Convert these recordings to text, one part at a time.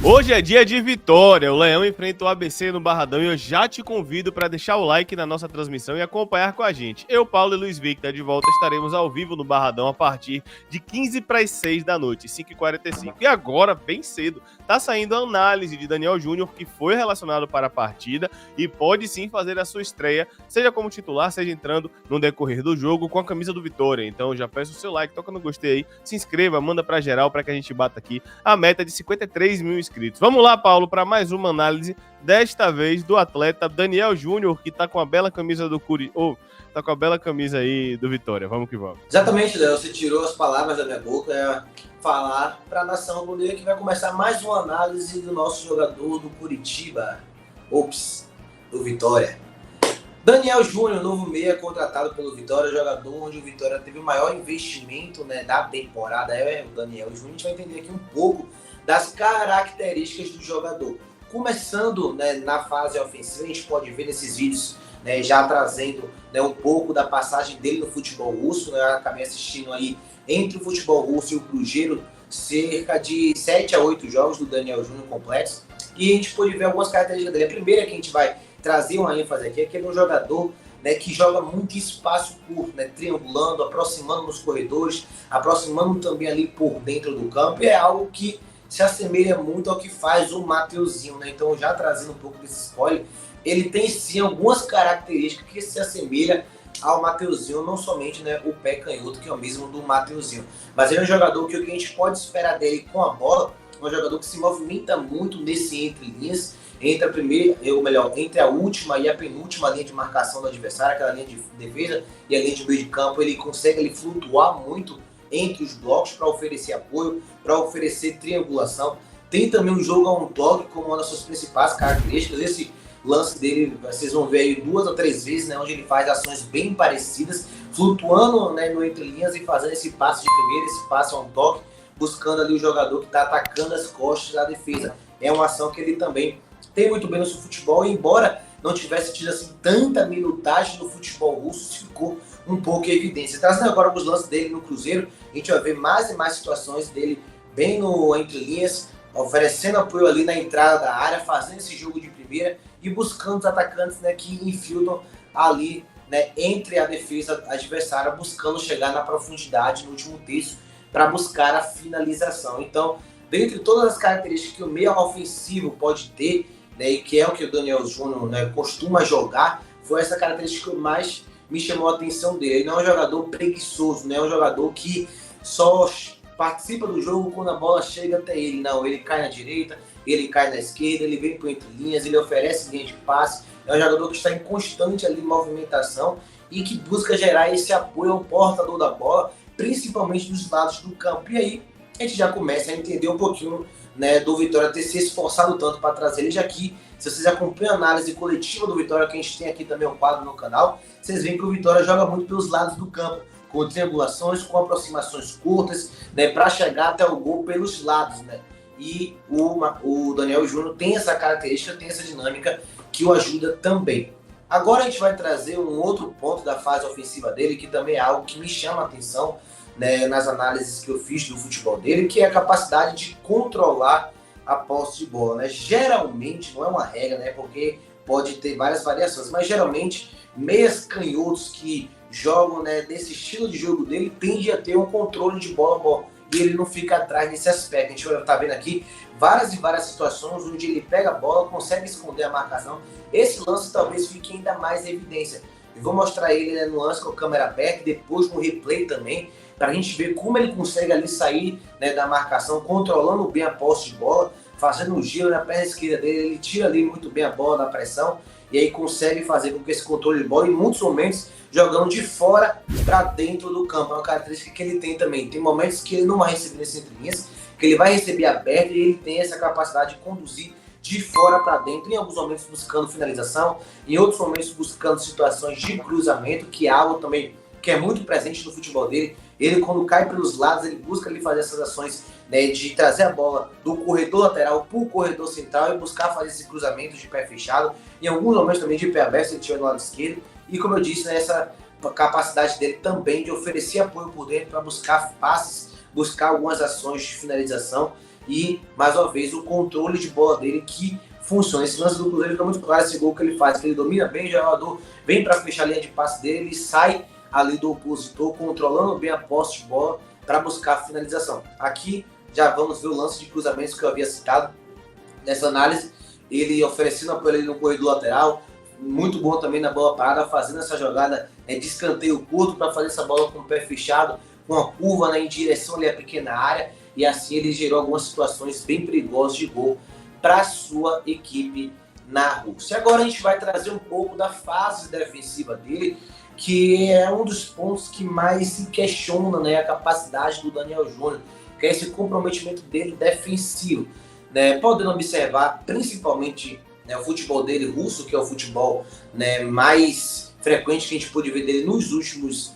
Hoje é dia de vitória, o Leão enfrenta o ABC no Barradão e eu já te convido para deixar o like na nossa transmissão e acompanhar com a gente. Eu, Paulo e Luiz Victor, de volta, estaremos ao vivo no Barradão a partir de 15 para as 6 da noite, 5h45. E agora, bem cedo, tá saindo a análise de Daniel Júnior, que foi relacionado para a partida e pode sim fazer a sua estreia, seja como titular, seja entrando no decorrer do jogo com a camisa do Vitória. Então já peço o seu like, toca no gostei aí, se inscreva, manda para geral para que a gente bata aqui a meta de 53 mil inscritos. Vamos lá, Paulo, para mais uma análise, desta vez do atleta Daniel Júnior, que tá com a bela camisa do tá com a bela camisa aí do Vitória. Vamos que vamos. Exatamente, Léo, você tirou as palavras da minha boca, falar para a nação rubro-negra que vai começar mais uma análise do nosso jogador do Curitiba, do Vitória. Daniel Júnior, novo meia contratado pelo Vitória, jogador onde o Vitória teve o maior investimento, né, da temporada, o Daniel Júnior. A gente vai entender aqui um pouco das características do jogador. Começando, né, na fase ofensiva, a gente pode ver nesses vídeos, né, já trazendo, né, um pouco da passagem dele no futebol russo. Né, eu acabei assistindo aí entre o futebol russo e o Cruzeiro cerca de 7 a 8 jogos do Daniel Júnior completos. E a gente pode ver algumas características dele. A primeira que a gente vai trazer uma ênfase aqui é que ele é um jogador, né, que joga muito em espaço curto, né, triangulando, aproximando nos corredores, aproximando também ali por dentro do campo. E é algo que se assemelha muito ao que faz o Mateuzinho, né? Então, já trazendo um pouco desse spoiler, ele tem sim algumas características que se assemelham ao Mateuzinho, não somente, né, o pé canhoto, que é o mesmo do Mateuzinho, mas ele é um jogador que o que a gente pode esperar dele com a bola, é um jogador que se movimenta muito nesse entre linhas, entre a primeira, ou melhor, entre a última e a penúltima linha de marcação do adversário, aquela linha de defesa e a linha de meio de campo. Ele consegue flutuar muito entre os blocos para oferecer apoio, para oferecer triangulação. Tem também um jogo a um toque como uma das suas principais características. Esse lance dele, vocês vão ver aí 2 ou 3 vezes, né, onde ele faz ações bem parecidas, flutuando, né, no entre linhas e fazendo esse passe de primeira, esse passe a um toque, buscando ali o jogador que está atacando as costas da defesa. É uma ação que ele também tem muito bem no seu futebol, e embora não tivesse tido assim tanta minutagem no futebol russo, ficou um pouco em evidência. Trazendo agora os lances dele no Cruzeiro, a gente vai ver mais e mais situações dele bem no entre linhas, oferecendo apoio ali na entrada da área, fazendo esse jogo de primeira e buscando os atacantes, né, que infiltram ali, né, entre a defesa adversária, buscando chegar na profundidade no último terço para buscar a finalização. Então, dentre todas as características que o meio ofensivo pode ter, né, e que é o que o Daniel Júnior, né, costuma jogar, foi essa característica que mais me chamou a atenção dele. Ele não é um jogador preguiçoso, não é um jogador que só participa do jogo quando a bola chega até ele. Não, ele cai na direita, ele cai na esquerda, ele vem por entre linhas, ele oferece linha de passe. É um jogador que está em constante ali movimentação e que busca gerar esse apoio ao portador da bola, principalmente dos lados do campo. E aí a gente já começa a entender um pouquinho, né, do Vitória ter se esforçado tanto para trazer ele. Já que, se vocês acompanham a análise coletiva do Vitória, que a gente tem aqui também um quadro no canal, vocês veem que o Vitória joga muito pelos lados do campo, com triangulações, com aproximações curtas, né, para chegar até o gol pelos lados, né? E o Daniel Júnior tem essa característica, tem essa dinâmica que o ajuda também. Agora a gente vai trazer um outro ponto da fase ofensiva dele, que também é algo que me chama a atenção, né, nas análises que eu fiz do futebol dele, que é a capacidade de controlar a posse de bola, né? Geralmente, não é uma regra, né, porque pode ter várias variações, mas geralmente meias canhotos que jogam, né, desse estilo de jogo dele tende a ter um controle de bola e ele não fica atrás nesse aspecto. A gente vai estar vendo aqui várias e várias situações onde ele pega a bola, consegue esconder a marcação. Esse lance talvez fique ainda mais em evidência. Eu vou mostrar ele, né, no lance com a câmera aberta e depois no replay também, para a gente ver como ele consegue ali sair, né, da marcação, controlando bem a posse de bola, fazendo um giro na perna esquerda dele. Ele tira ali muito bem a bola da pressão e aí consegue fazer com que esse controle de bola, em muitos momentos, jogando de fora para dentro do campo. É uma característica que ele tem também. Tem momentos que ele não vai receber nesse entre linhas, que ele vai receber aberto, e ele tem essa capacidade de conduzir de fora para dentro, em alguns momentos buscando finalização, em outros momentos buscando situações de cruzamento, que é algo também que é muito presente no futebol dele. Ele, quando cai pelos lados, ele busca ali fazer essas ações, né, de trazer a bola do corredor lateral para o corredor central e buscar fazer esse cruzamento de pé fechado. Em alguns momentos também de pé aberto, ele tira do lado esquerdo. E como eu disse, né, essa capacidade dele também de oferecer apoio por dentro para buscar passes, buscar algumas ações de finalização. e, mais uma vez, o controle de bola dele que funciona. Esse lance do Cruzeiro fica muito claro, esse gol que ele faz, que ele domina bem o jogador, vem para fechar a linha de passe dele, ele sai ali do opositor, controlando bem a posse de bola para buscar a finalização. Aqui já vamos ver o lance de cruzamentos que eu havia citado nessa análise, ele oferecendo apoio ali no corredor lateral, muito bom também na bola parada, fazendo essa jogada de escanteio curto para fazer essa bola com o pé fechado, com a curva, né, em direção ali à pequena área, e assim ele gerou algumas situações bem perigosas de gol para a sua equipe na Rússia. Agora a gente vai trazer um pouco da fase defensiva dele, que é um dos pontos que mais se questiona, né, a capacidade do Daniel Júnior, que é esse comprometimento dele defensivo, né, podendo observar principalmente, né, o futebol dele russo, que é o futebol, né, mais frequente que a gente pôde ver dele nos últimos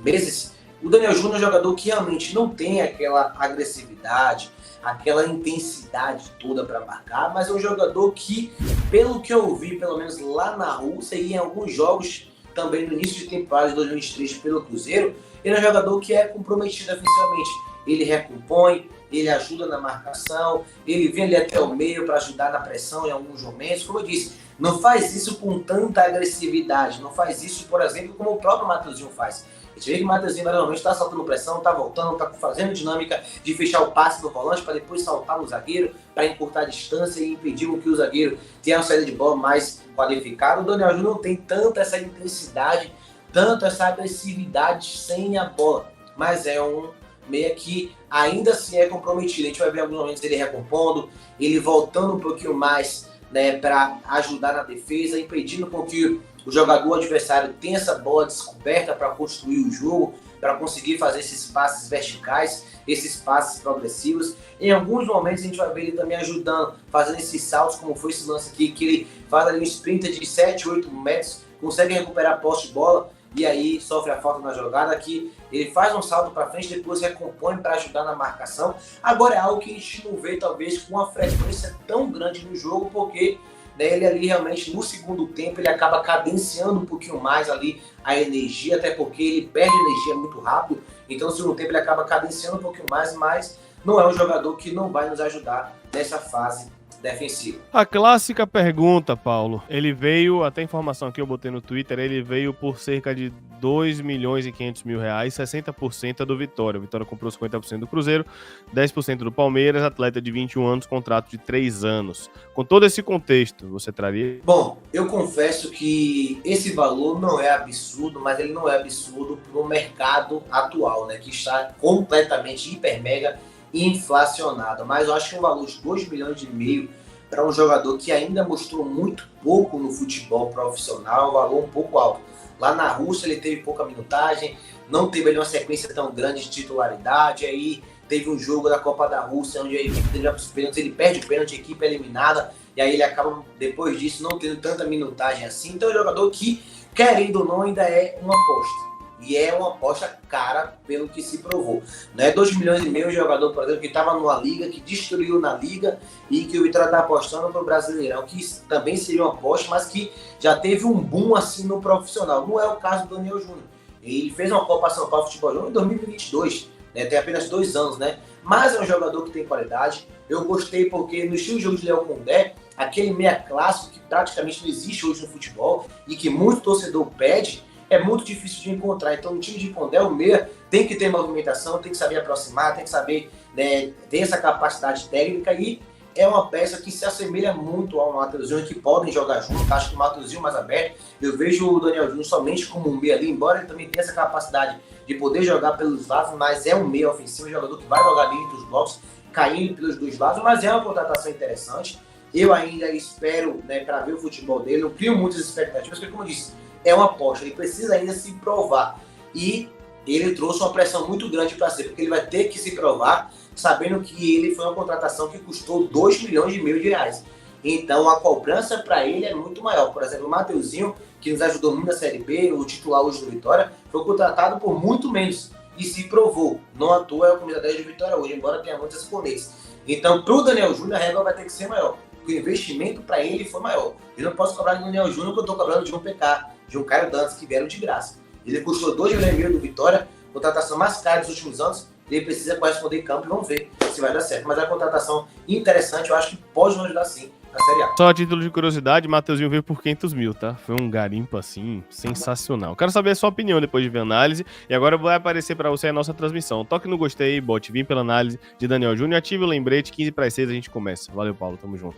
meses. O Daniel Júnior é um jogador que realmente não tem aquela agressividade, aquela intensidade toda para marcar, mas é um jogador que, pelo que eu vi, pelo menos lá na Rússia e em alguns jogos também no início de temporada de 2023 pelo Cruzeiro, ele é um jogador que é comprometido defensivamente. Ele recompõe, ele ajuda na marcação, ele vem ali até o meio para ajudar na pressão em alguns momentos. Como eu disse, não faz isso com tanta agressividade, não faz isso, por exemplo, como o próprio Matheusinho faz. A gente vê que o Matheusinho normalmente está saltando pressão, está voltando, está fazendo dinâmica de fechar o passe no volante para depois saltar no zagueiro, para encurtar a distância e impedir que o zagueiro tenha uma saída de bola mais qualificada. O Daniel Júnior não tem tanta essa intensidade, tanto essa agressividade sem a bola, mas é um meia que ainda assim é comprometido. A gente vai ver alguns momentos ele recompondo, ele voltando um pouquinho mais, né, para ajudar na defesa, impedindo com que o jogador adversário tenha essa bola descoberta para construir o jogo, para conseguir fazer esses passes verticais, esses passes progressivos. Em alguns momentos a gente vai ver ele também ajudando, fazendo esses saltos, como foi esse lance aqui, que ele faz ali um sprinter de 7, 8 metros, consegue recuperar a posse de bola, e aí sofre a falta na jogada, que ele faz um salto para frente, depois recompõe para ajudar na marcação. Agora é algo que a gente não vê talvez com uma frequência tão grande no jogo, porque, né, ele ali realmente no segundo tempo ele acaba cadenciando um pouquinho mais ali a energia, até porque ele perde energia muito rápido, então no segundo tempo ele acaba cadenciando um pouquinho mais, mas não é um jogador que não vai nos ajudar nessa fase defensiva. A clássica pergunta, Paulo, ele veio, até a informação aqui eu botei no Twitter, ele veio por cerca de 2.500.000 reais, 60% é do Vitória. O Vitória comprou 50% do Cruzeiro, 10% do Palmeiras, atleta de 21 anos, contrato de 3 anos. Com todo esse contexto, você traria? Bom, eu confesso que esse valor não é absurdo, mas ele não é absurdo para o mercado atual, né, que está completamente hiper mega inflacionado, mas eu acho que um valor de 2,5 milhões para um jogador que ainda mostrou muito pouco no futebol profissional, é um valor um pouco alto. Lá na Rússia ele teve pouca minutagem, não teve ali uma sequência tão grande de titularidade, aí teve um jogo da Copa da Rússia onde a equipe teve os pênaltis, ele perde o pênalti, a equipe é eliminada, e aí ele acaba depois disso não tendo tanta minutagem assim. Então é um jogador que, querendo ou não, ainda é uma aposta. E é uma aposta cara pelo que se provou. Não é 2,5 milhões um jogador, por exemplo, que estava numa liga, que destruiu na liga e que o Vitória está apostando para o Brasileirão, que também seria uma aposta, mas que já teve um boom assim no profissional. Não é o caso do Daniel Júnior. Ele fez uma Copa São Paulo Futebol Júnior em 2022, né? Tem apenas 2 anos, né? Mas é um jogador que tem qualidade. Eu gostei porque no estilo de jogo de Léo Condé, aquele meia clássico que praticamente não existe hoje no futebol e que muito torcedor pede, é muito difícil de encontrar. Então, no time de Condé, o meia tem que ter movimentação, tem que saber aproximar, tem que saber, né, ter essa capacidade técnica, e é uma peça que se assemelha muito ao Matheusinho, que podem jogar junto. Acho que o Matheusinho mais aberto. Eu vejo o Daniel Júnior somente como um meia ali, embora ele também tenha essa capacidade de poder jogar pelos lados, mas é um meia ofensivo, um jogador que vai jogar ali entre os blocos, caindo pelos 2 lados, mas é uma contratação interessante. Eu ainda espero, né, para ver o futebol dele, não crio muitas expectativas, porque, como eu disse, é uma aposta, ele precisa ainda se provar, e ele trouxe uma pressão muito grande para si, porque ele vai ter que se provar, sabendo que ele foi uma contratação que custou 2,5 milhões de reais. Então a cobrança para ele é muito maior. Por exemplo, o Matheusinho, que nos ajudou muito na Série B, o titular hoje do Vitória, foi contratado por muito menos e se provou. Não à toa é o camisa 10 de Vitória hoje, embora tenha muitas exponentes. Então, para o Daniel Júnior, a regra vai ter que ser maior, porque o investimento para ele foi maior. Eu não posso cobrar do Daniel Júnior que eu estou cobrando de um PK, de um Caio Dantas, que vieram de graça. Ele custou 2,5 milhões do Vitória, contratação mais cara dos últimos anos, Ele precisa corresponder em campo e vamos ver se vai dar certo. Mas a contratação interessante, eu acho que pode nos ajudar sim na Série A. Só a título de curiosidade, Mateuzinho veio por 500 mil, tá? Foi um garimpo, assim, sensacional. Quero saber a sua opinião depois de ver a análise. E agora vai aparecer pra você a nossa transmissão. Toque no gostei, bote vim pela análise de Daniel Júnior. Ative o lembrete, 15 para as 6 a gente começa. Valeu, Paulo, tamo junto.